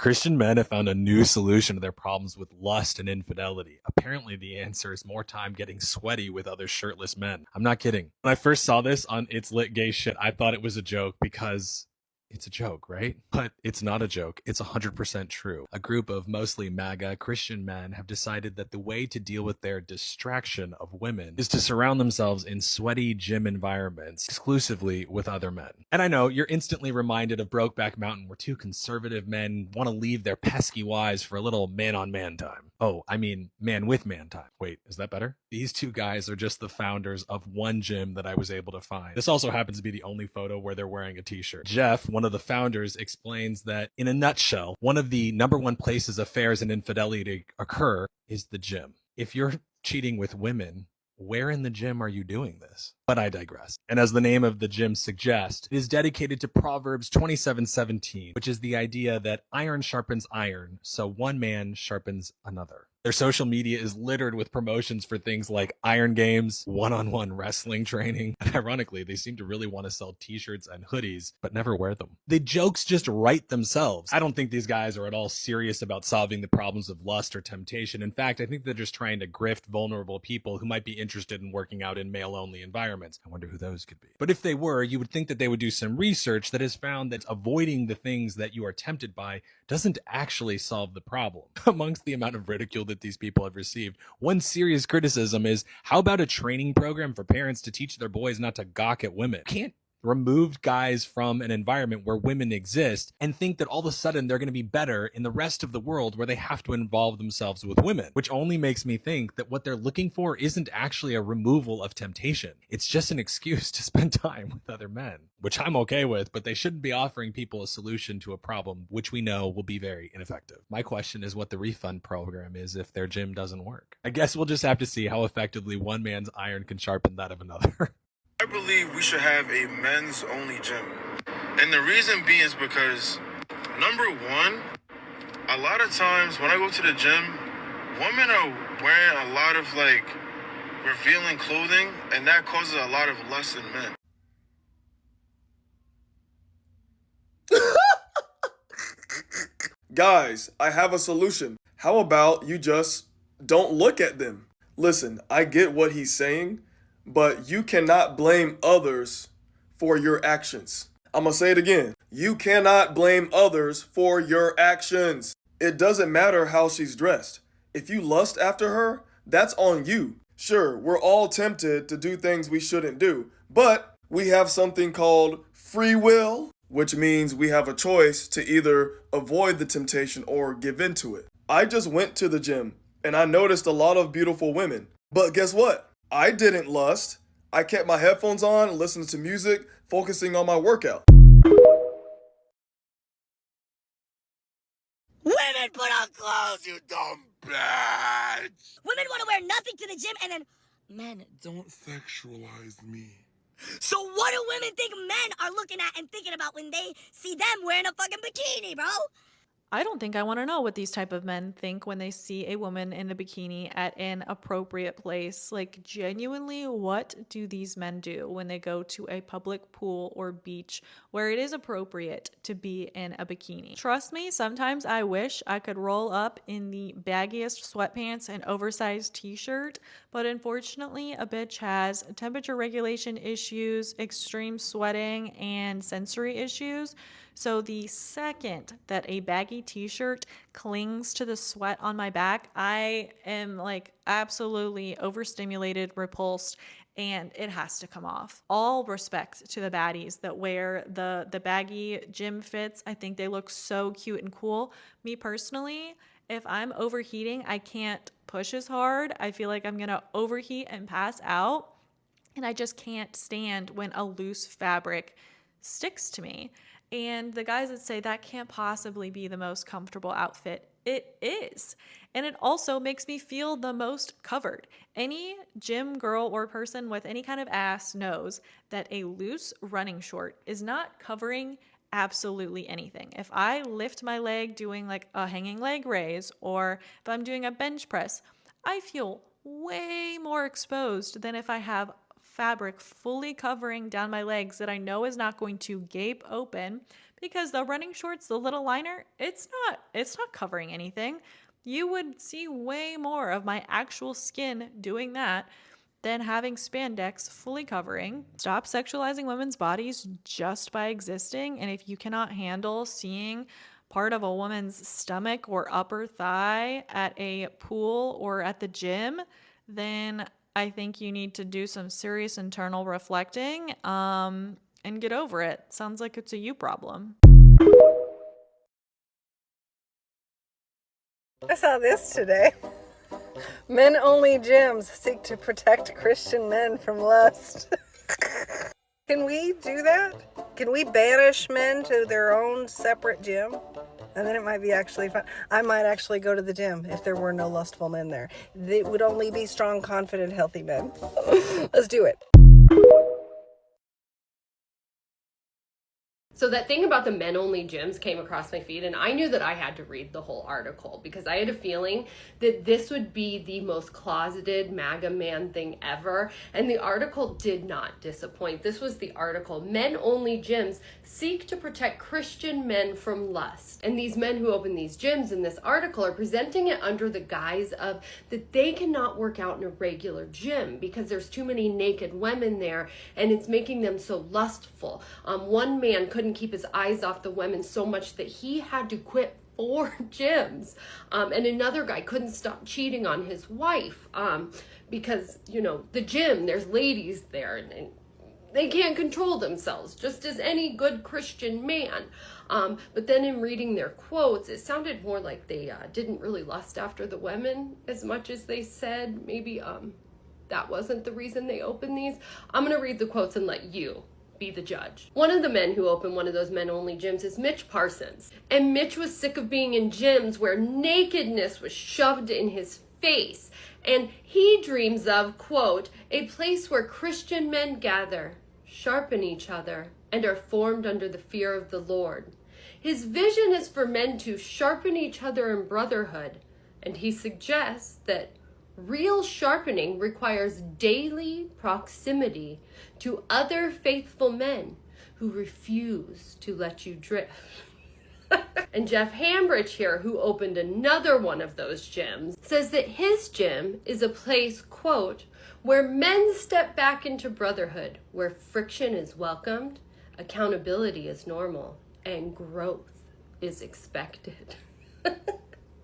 Christian men have found a new solution to their problems with lust and infidelity. Apparently, the answer is more time getting sweaty with other shirtless men. I'm not kidding. When I first saw this on It's Lit Gay Shit, I thought it was a joke because it's a joke, right? But it's not a joke. It's 100% true. A group of mostly MAGA Christian men have decided that the way to deal with their distraction of women is to surround themselves in sweaty gym environments exclusively with other men. And I know you're instantly reminded of Brokeback Mountain, where two conservative men want to leave their pesky wives for a little man-on-man time. Oh, I mean man-with-man time. Wait, is that better? These two guys are just the founders of one gym that I was able to find. This also happens to be the only photo where they're wearing a t-shirt. Jeff, one of the founders, explains that in a nutshell, one of the number one places affairs and infidelity occur is the gym. If you're cheating with women, where in the gym are you doing this? But I digress. And as the name of the gym suggests, it is dedicated to Proverbs 27:17, which is the idea that iron sharpens iron, so one man sharpens another. Their social media is littered with promotions for things like iron games, one-on-one wrestling training, and ironically, they seem to really want to sell t-shirts and hoodies, but never wear them. The jokes just write themselves. I don't think these guys are at all serious about solving the problems of lust or temptation. In fact, I think they're just trying to grift vulnerable people who might be interested in working out in male-only environments. I wonder who those could be. But if they were, you would think that they would do some research that has found that avoiding the things that you are tempted by doesn't actually solve the problem. Amongst the amount of ridicule that these people have received, one serious criticism is, how about a training program for parents to teach their boys not to gawk at women? You can't remove guys from an environment where women exist and think that all of a sudden they're going to be better in the rest of the world where they have to involve themselves with women, which only makes me think that what they're looking for isn't actually a removal of temptation. It's just an excuse to spend time with other men, which I'm okay with, but they shouldn't be offering people a solution to a problem which we know will be very ineffective. My question is what the refund program is if their gym doesn't work. I guess we'll just have to see how effectively one man's iron can sharpen that of another. I believe we should have a men's only gym. And the reason being is because, number one, a lot of times when I go to the gym, women are wearing a lot of revealing clothing, and that causes a lot of lust in men. Guys, I have a solution. How about you just don't look at them? Listen, I get what he's saying, but you cannot blame others for your actions. I'm gonna say it again. You cannot blame others for your actions. It doesn't matter how she's dressed. If you lust after her, that's on you. Sure, we're all tempted to do things we shouldn't do, but we have something called free will, which means we have a choice to either avoid the temptation or give into it. I just went to the gym and I noticed a lot of beautiful women. But guess what? I didn't lust. I kept my headphones on, listening to music, focusing on my workout. Women put on clothes, you Dumb bitch! Women want to wear nothing to the gym, and then men Don't sexualize me. So what do women think men are looking at and thinking about when they see them wearing a fucking bikini, bro? I don't think I want to know what these type of men think when they see a woman in a bikini at an appropriate place. Like, genuinely, what do these men do when they go to a public pool or beach where it is appropriate to be in a bikini? Trust me, sometimes I wish I could roll up in the baggiest sweatpants and oversized t-shirt, but unfortunately, a bitch has temperature regulation issues, extreme sweating, and sensory issues. So the second that a baggy t-shirt clings to the sweat on my back, I am absolutely overstimulated, repulsed, and it has to come off. All respect to the baddies that wear the baggy gym fits. I think they look so cute and cool. Me personally, if I'm overheating, I can't push as hard. I feel like I'm gonna overheat and pass out, and I just can't stand when a loose fabric sticks to me. And the guys that say that can't possibly be the most comfortable outfit, it is. And it also makes me feel the most covered. Any gym girl or person with any kind of ass knows that a loose running short is not covering absolutely anything. If I lift my leg doing a hanging leg raise, or if I'm doing a bench press, I feel way more exposed than if I have fabric fully covering down my legs that I know is not going to gape open, because the running shorts, the little liner, it's not covering anything. You would see way more of my actual skin doing that than having spandex fully covering. Stop sexualizing women's bodies just by existing. And if you cannot handle seeing part of a woman's stomach or upper thigh at a pool or at the gym, then I think you need to do some serious internal reflecting and get over it. Sounds like it's a you problem. I saw this today. Men-only gyms seek to protect Christian men from lust. Can we do that? Can we banish men to their own separate gym? And then it might be actually fun. I might actually go to the gym if there were no lustful men there. It would only be strong, confident, healthy men. Let's do it. So that thing about the men-only gyms came across my feed, and I knew that I had to read the whole article because I had a feeling that this would be the most closeted MAGA man thing ever, and the article did not disappoint. This was the article: men-only gyms seek to protect Christian men from lust. And these men who open these gyms in this article are presenting it under the guise of that they cannot work out in a regular gym because there's too many naked women there, and it's making them so lustful. One man couldn't keep his eyes off the women so much that he had to quit 4 gyms, and another guy couldn't stop cheating on his wife because, you know, the gym, there's ladies there and they can't control themselves, just as any good Christian man. But then in reading their quotes, it sounded more like they didn't really lust after the women as much as they said. Maybe that wasn't the reason they opened these. I'm gonna read the quotes and let you be the judge. One of the men who opened one of those men-only gyms is Mitch Parsons. And Mitch was sick of being in gyms where nakedness was shoved in his face. And he dreams of, quote, a place where Christian men gather, sharpen each other, and are formed under the fear of the Lord. His vision is for men to sharpen each other in brotherhood. And he suggests that real sharpening requires daily proximity to other faithful men who refuse to let you drift. And Jeff Hambridge here, who opened another one of those gyms, says that his gym is a place, quote, where men step back into brotherhood, where friction is welcomed, accountability is normal, and growth is expected.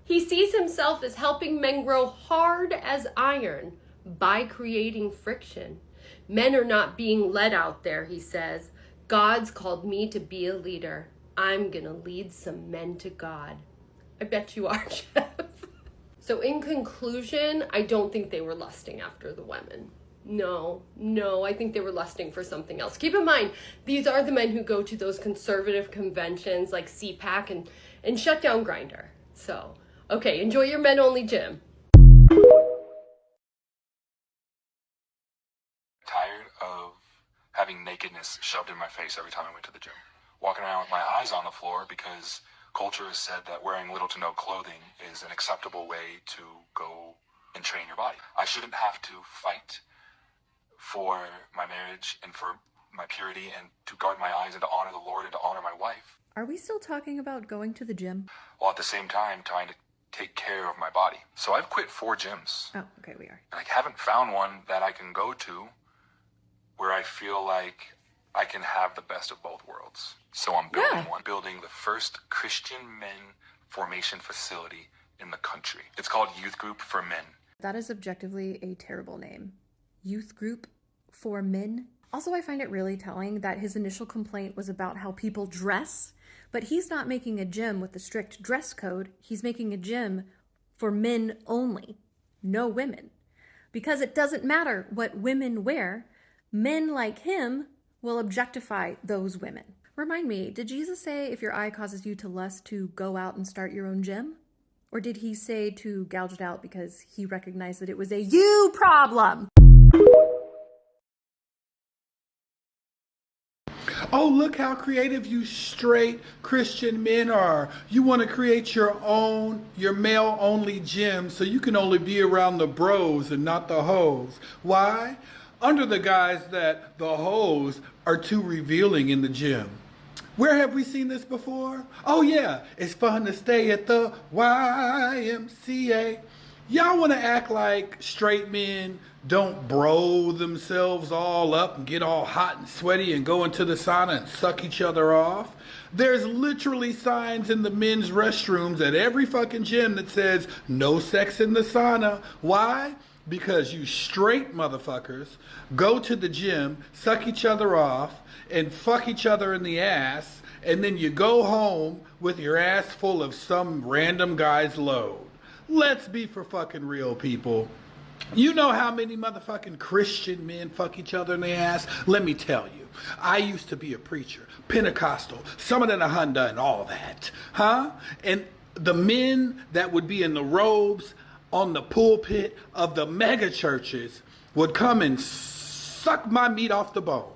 He sees himself as helping men grow hard as iron by creating friction. Men are not being led out there, he says. God's called me to be a leader. I'm gonna lead some men to God. I bet you are, Jeff. So in conclusion, I don't think they were lusting after the women. No, I think they were lusting for something else. Keep in mind, these are the men who go to those conservative conventions like CPAC and shut down Grindr. So, okay, enjoy your men-only gym. Tired of having nakedness shoved in my face every time I went to the gym. Walking around with my eyes on the floor because culture has said that wearing little to no clothing is an acceptable way to go and train your body. I shouldn't have to fight for my marriage and for my purity and to guard my eyes and to honor the Lord and to honor my wife. Are we still talking about going to the gym? While at the same time trying to take care of my body. So I've quit 4 gyms. Oh, okay, we are. And I haven't found one that I can go to where I feel like I can have the best of both worlds. So I'm building one, building the first Christian men formation facility in the country. It's called Youth Group for Men. That is objectively a terrible name. Youth Group for Men. Also, I find it really telling that his initial complaint was about how people dress, but he's not making a gym with a strict dress code. He's making a gym for men only, no women. Because it doesn't matter what women wear, men like him will objectify those women. Remind me, did Jesus say if your eye causes you to lust to go out and start your own gym? Or did he say to gouge it out because he recognized that it was a you problem? Oh, look how creative you straight Christian men are. You want to create your male-only gym so you can only be around the bros and not the hoes. Why? under the guise that the hoes are too revealing in the gym. Where have we seen this before? Oh yeah, it's fun to stay at the YMCA. Y'all want to act like straight men don't bro themselves all up and get all hot and sweaty and go into the sauna and suck each other off? There's literally signs in the men's restrooms at every fucking gym that says no sex in the sauna. Why? Because you straight motherfuckers go to the gym, suck each other off, and fuck each other in the ass, and then you go home with your ass full of some random guy's load. Let's be for fucking real, people. You know how many motherfucking Christian men fuck each other in the ass? Let me tell you. I used to be a preacher, Pentecostal, Summit in a Honda and all that. Huh? And the men that would be in the robes on the pulpit of the mega churches would come and suck my meat off the bone.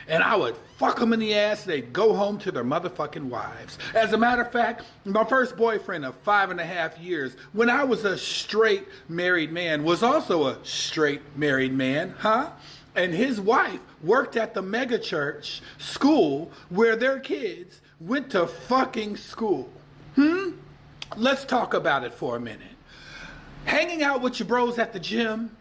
And I would fuck them in the ass. They'd go home to their motherfucking wives. As a matter of fact, my first boyfriend of 5.5 years, when I was a straight married man, was also a straight married man, huh? And his wife worked at the mega church school where their kids went to fucking school. Let's talk about it for a minute. Hanging out with your bros at the gym,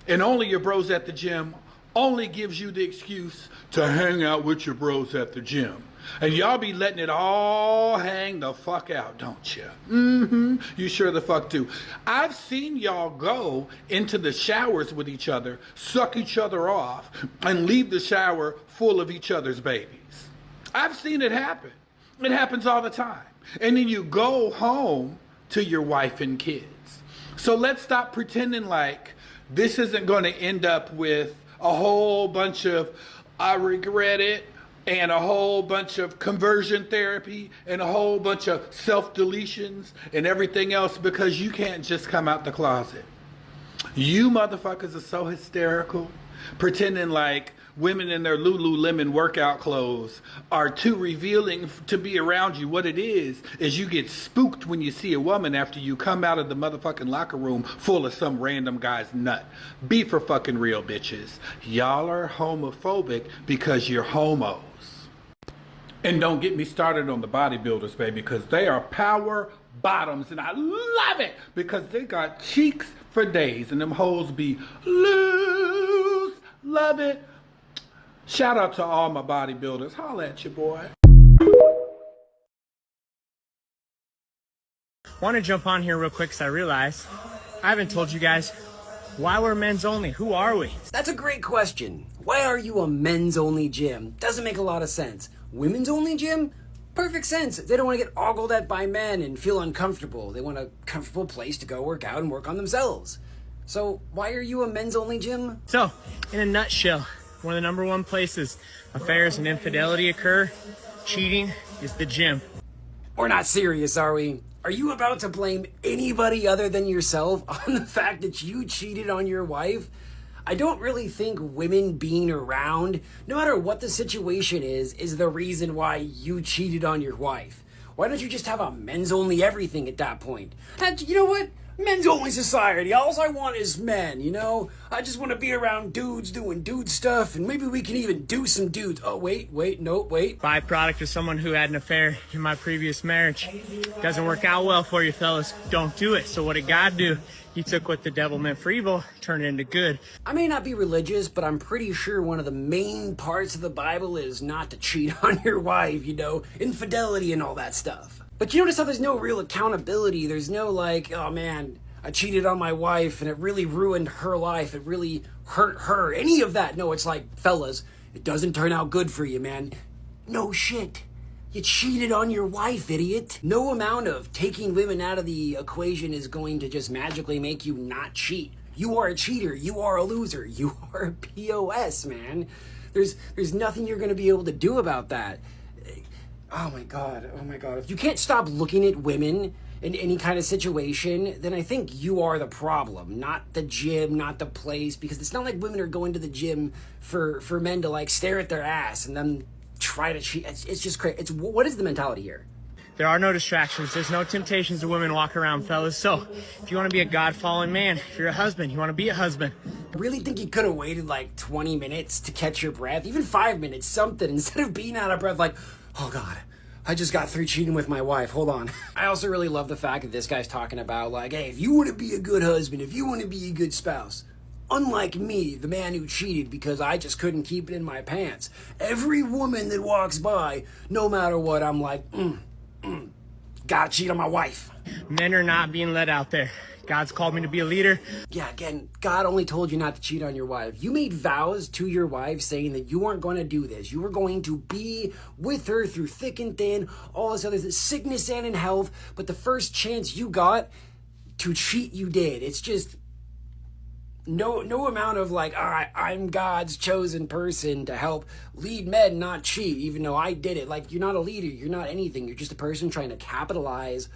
and only your bros at the gym, only gives you the excuse to hang out with your bros at the gym. And y'all be letting it all hang the fuck out, don't you? You sure the fuck do. I've seen y'all go into the showers with each other, suck each other off, and leave the shower full of each other's babies. I've seen it happen. It happens all the time. And then you go home to your wife and kids. So let's stop pretending like this isn't going to end up with a whole bunch of I regret it, and a whole bunch of conversion therapy, and a whole bunch of self-deletions and everything else, because you can't just come out the closet. You motherfuckers are so hysterical, pretending like women in their Lululemon workout clothes are too revealing to be around you. What it is you get spooked when you see a woman after you come out of the motherfucking locker room full of some random guy's nut. Be for fucking real, bitches. Y'all are homophobic because you're homos. And don't get me started on the bodybuilders, baby, because they are power bottoms, and I love it because they got cheeks for days, and them hoes be loose. Love it. Shout out to all my bodybuilders. Holla at your boy. Want to jump on here real quick because I realize I haven't told you guys why we're men's only. Who are we? That's a great question. Why are you a men's only gym? Doesn't make a lot of sense. Women's only gym? Perfect sense. They don't want to get ogled at by men and feel uncomfortable. They want a comfortable place to go work out and work on themselves. So why are you a men's only gym? So, in a nutshell, one of the #1 places affairs and infidelity occur, cheating, is the gym. We're not serious, are we? Are you about to blame anybody other than yourself on the fact that you cheated on your wife? I don't really think women being around, no matter what the situation is the reason why you cheated on your wife. Why don't you just have a men's only everything at that point? And you know what? Men's only society. All I want is men, you know? I just want to be around dudes doing dude stuff, and maybe we can even do some dudes. Oh, wait. Byproduct of someone who had an affair in my previous marriage. Doesn't work out well for you, fellas. Don't do it. So what did God do? He took what the devil meant for evil, turned it into good. I may not be religious, but I'm pretty sure one of the main parts of the Bible is not to cheat on your wife, you know? Infidelity and all that stuff. But you notice how there's no real accountability. There's no like, oh man, I cheated on my wife and it really ruined her life. It really hurt her. Any of that. No, it's like, fellas, it doesn't turn out good for you, man. No shit. You cheated on your wife, idiot. No amount of taking women out of the equation is going to just magically make you not cheat. You are a cheater. You are a loser. You are a POS, man. There's nothing you're going to be able to do about that. Oh my God. If you can't stop looking at women in any kind of situation, then I think you are the problem, not the gym, not the place, because it's not like women are going to the gym for men to like stare at their ass and then try to cheat. It's just crazy. What is the mentality here? There are no distractions. There's no temptations to women walk around, fellas. So if you want to be a God-following man, if you're a husband, you want to be a husband. I really think you could have waited like 20 minutes to catch your breath, even 5 minutes, something, instead of being out of breath like, oh God, I just got through cheating with my wife. Hold on. I also really love the fact that this guy's talking about like, hey, if you want to be a good husband, if you want to be a good spouse, unlike me, the man who cheated because I just couldn't keep it in my pants, every woman that walks by, no matter what, I'm like, gotta cheat on my wife. Men are not being let out there. God's called me to be a leader. Yeah, again, God only told you not to cheat on your wife. You made vows to your wife saying that you weren't going to do this. You were going to be with her through thick and thin, all this other sickness and in health. But the first chance you got to cheat, you did. It's just no amount of like, all right, I'm God's chosen person to help lead men not cheat, even though I did it. Like, you're not a leader. You're not anything. You're just a person trying to capitalize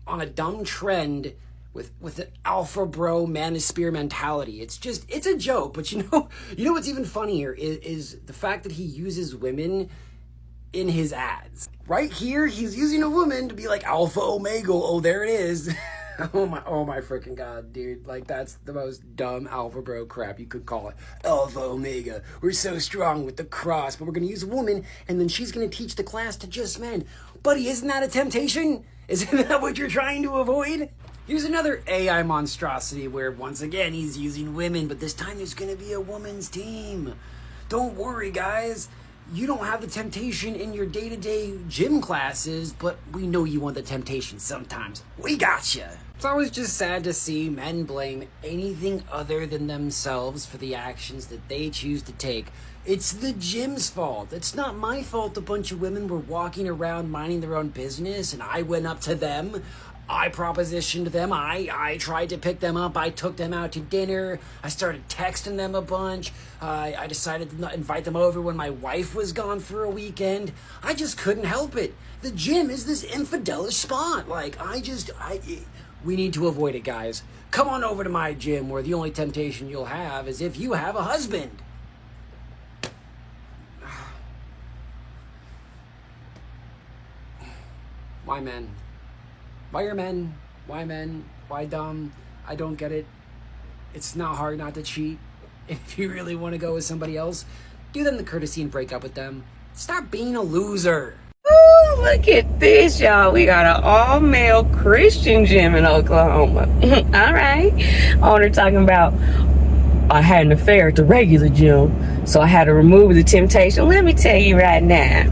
on a dumb trend with an alpha bro manosphere mentality. It's a joke. But you know what's even funnier is the fact that he uses women in his ads. Right here, he's using a woman to be like alpha omega. Oh, there it is. Oh my freaking God, dude. Like, that's the most dumb alpha bro crap you could call it. Alpha omega. We're so strong with the cross, but we're gonna use a woman and then she's gonna teach the class to just men. Buddy, isn't that a temptation? Isn't that what you're trying to avoid? Here's another AI monstrosity where, once again, he's using women, but this time there's going to be a women's team. Don't worry, guys. You don't have the temptation in your day-to-day gym classes, but we know you want the temptation sometimes. We gotcha. It's always just sad to see men blame anything other than themselves for the actions that they choose to take. It's the gym's fault. It's not my fault a bunch of women were walking around minding their own business and I went up to them. I propositioned them. I tried to pick them up. I took them out to dinner. I started texting them a bunch. I decided to invite them over when my wife was gone for a weekend. I just couldn't help it. The gym is this infidelish spot. Like, we need to avoid it, guys. Come on over to my gym where the only temptation you'll have is if you have a husband. Why men? Why are men? Why men? Why dumb? I don't get it. It's not hard not to cheat. If you really want to go with somebody else, do them the courtesy and break up with them. Stop being a loser. Ooh, look at this, y'all. We got an all-male Christian gym in Oklahoma. All right. Owner talking about, I had an affair at the regular gym, so I had to remove the temptation. Let me tell you right now,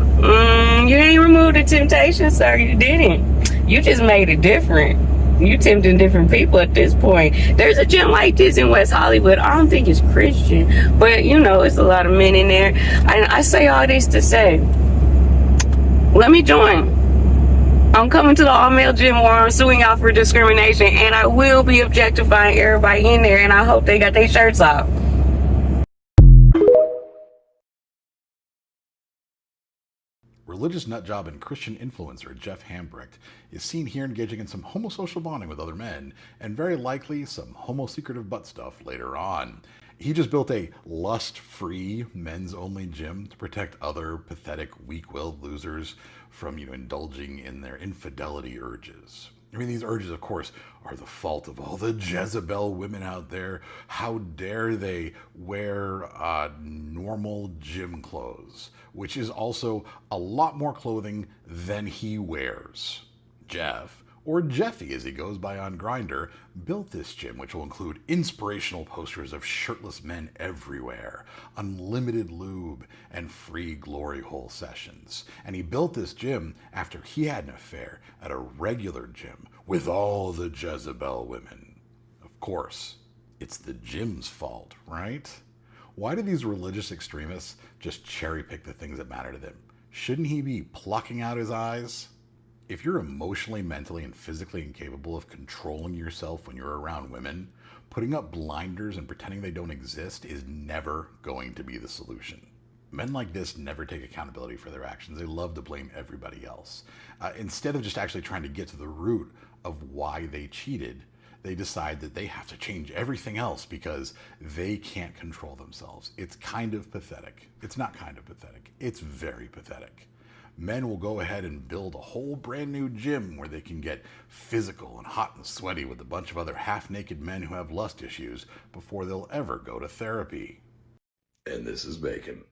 you ain't removed the temptation, sir. You didn't. You just made it different. You tempting different people at this point. There's a gym like this in West Hollywood. I don't think it's Christian, but it's a lot of men in there. I say all this to say, let me join. I'm coming to the all-male gym where I'm suing y'all for discrimination, and I will be objectifying everybody in there, and I hope they got their shirts off. Religious nutjob and Christian influencer Jeff Hambrecht is seen here engaging in some homosocial bonding with other men, and very likely some homosecretive butt stuff later on. He just built a lust-free, men's-only gym to protect other pathetic, weak-willed losers from, indulging in their infidelity urges. I mean, these urges, of course, are the fault of all the Jezebel women out there. How dare they wear normal gym clothes, which is also a lot more clothing than he wears. Jeff, or Jeffy as he goes by on Grindr, built this gym, which will include inspirational posters of shirtless men everywhere, unlimited lube, and free glory hole sessions. And he built this gym after he had an affair at a regular gym with all the Jezebel women. Of course, it's the gym's fault, right? Why do these religious extremists just cherry pick the things that matter to them? Shouldn't he be plucking out his eyes? If you're emotionally, mentally, and physically incapable of controlling yourself when you're around women, putting up blinders and pretending they don't exist is never going to be the solution. Men like this never take accountability for their actions. They love to blame everybody else. Instead of just actually trying to get to the root of why they cheated, they decide that they have to change everything else because they can't control themselves. It's kind of pathetic. It's not kind of pathetic. It's very pathetic. men will go ahead and build a whole brand new gym where they can get physical and hot and sweaty with a bunch of other half-naked men who have lust issues before they'll ever go to therapy. And this is Bacon.